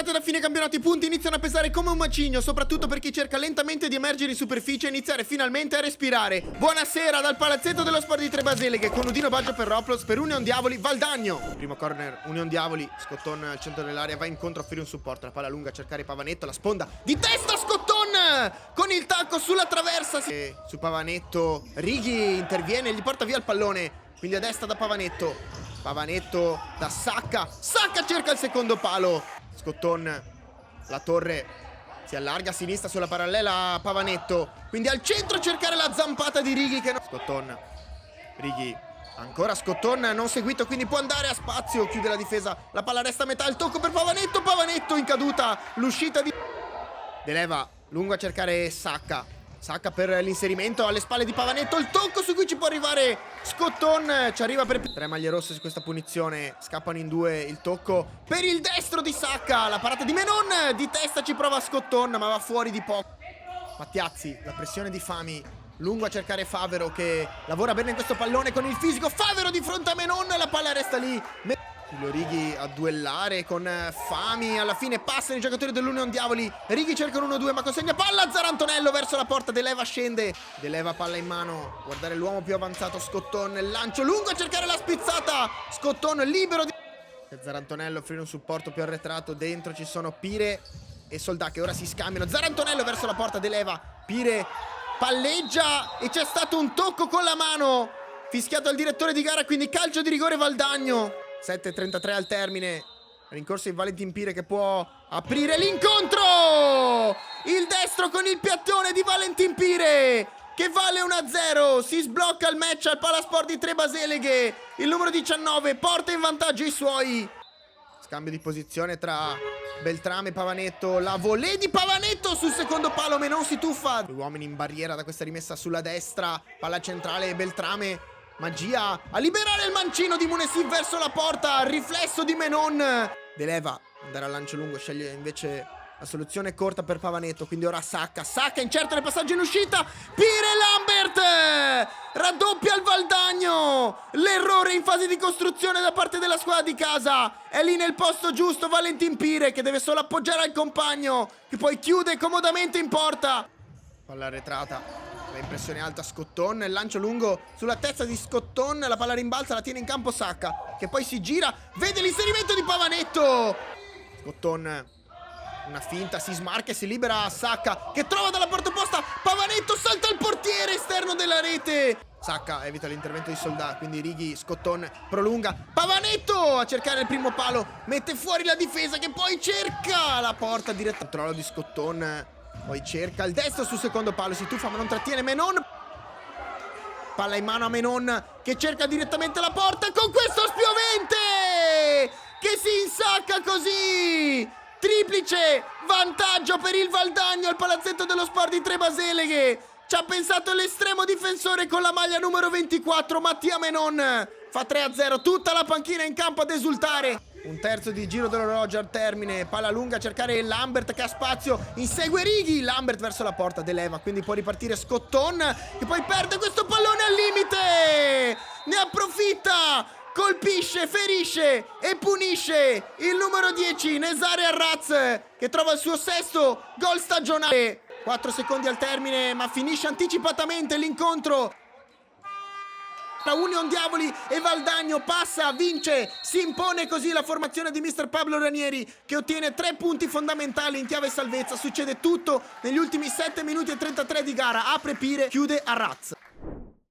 giornate da fine campionato i punti iniziano a pesare come un macigno, soprattutto per chi cerca lentamente di emergere in superficie e iniziare finalmente a respirare. Buonasera dal palazzetto dello Sport di Tre Baseleghe con Udino Baggio per Roplos per Union Diavoli Valdagno. Primo corner Union Diavoli, Scotton al centro dell'area va incontro a offrire un supporto, la palla lunga a cercare Pavanetto, la sponda di testa Scotton con il tacco sulla traversa e su Pavanetto Righi interviene e gli porta via il pallone, quindi a destra da Pavanetto da Sacca cerca il secondo palo. Scotton, la torre si allarga a sinistra sulla parallela a Pavanetto, quindi al centro a cercare la zampata di Righi che Scotton, Righi, ancora Scotton non seguito, quindi può andare a spazio, chiude la difesa, la palla resta a metà, il tocco per Pavanetto in caduta, l'uscita di De Leva, lungo a cercare Sacca per l'inserimento alle spalle di Pavanetto, il tocco su cui ci può arrivare Scotton, ci arriva per tre maglie rosse su questa punizione, scappano in due, il tocco per il destro di Sacca, la parata di Menon, di testa ci prova Scotton ma va fuori di poco. Mattiazzi, la pressione di Fami, lungo a cercare Favero che lavora bene in questo pallone con il fisico, Favero di fronte a Menon, la palla resta lì. Giulio Righi a duellare con Fami, alla fine passano i giocatori dell'Union Diavoli, Righi cerca un 1-2 ma consegna palla a Zarantonello verso la porta, De Leva scende, De Leva palla in mano, guardare l'uomo più avanzato Scotton, il lancio lungo a cercare la spizzata, Scotton libero di Zarantonello, offrire un supporto più arretrato, dentro ci sono Pire e Soldà che ora si scambiano, Zarantonello verso la porta, De Leva, Pire palleggia e c'è stato un tocco con la mano, fischiato al direttore di gara, quindi calcio di rigore Valdagno. 7:33 al termine, rincorso di Valentin Pire che può aprire l'incontro, il destro con il piattone di Valentin Pire che vale 1-0, si sblocca il match al Palasport di Tre Baseleghe, il numero 19 porta in vantaggio i suoi. Scambio di posizione tra Beltrame e Pavanetto, la volée di Pavanetto sul secondo palo, Menon si tuffa, due uomini in barriera da questa rimessa sulla destra, palla centrale Beltrame, magia a liberare il mancino di Munessi verso la porta, riflesso di Menon, De Leva andare al lancio lungo, sceglie invece la soluzione corta per Pavanetto, quindi ora Sacca incerto nel passaggio in uscita, Pire Lambert raddoppia il Valdagno, l'errore in fase di costruzione da parte della squadra di casa, è lì nel posto giusto Valentin Pire che deve solo appoggiare al compagno che poi chiude comodamente in porta, palla arretrata. La impressione alta Scotton, il lancio lungo sulla testa di Scotton, la palla rimbalza, la tiene in campo Sacca che poi si gira, vede l'inserimento di Pavanetto, Scotton una finta, si smarca e si libera Sacca che trova dalla porta opposta, Pavanetto salta il portiere esterno della rete, Sacca evita l'intervento di Soldà, quindi Righi, Scotton prolunga, Pavanetto a cercare il primo palo, mette fuori la difesa che poi cerca la porta diretta, controllo di Scotton, poi cerca il destro sul secondo palo, si tuffa ma non trattiene Menon, palla in mano a Menon che cerca direttamente la porta con questo spiovente che si insacca così, triplice vantaggio per il Valdagno al palazzetto dello Sport di Tre Baseleghe, ci ha pensato l'estremo difensore con la maglia numero 24 Mattia Menon, fa 3-0, tutta la panchina in campo ad esultare. Un terzo di giro dell'orologio al termine, palla lunga a cercare Lambert che ha spazio, insegue Righi, Lambert verso la porta, De Leva, quindi può ripartire Scotton che poi perde questo pallone al limite, ne approfitta, colpisce, ferisce e punisce il numero 10 Nesare Arraz che trova il suo sesto gol stagionale. 4 secondi al termine ma finisce anticipatamente l'incontro tra Union Diavoli e Valdagno, passa, vince, si impone così la formazione di mister Pablo Ranieri che ottiene 3 punti fondamentali in chiave salvezza. Succede tutto negli ultimi 7 minuti e 33 di gara, apre Pire, chiude Arraz.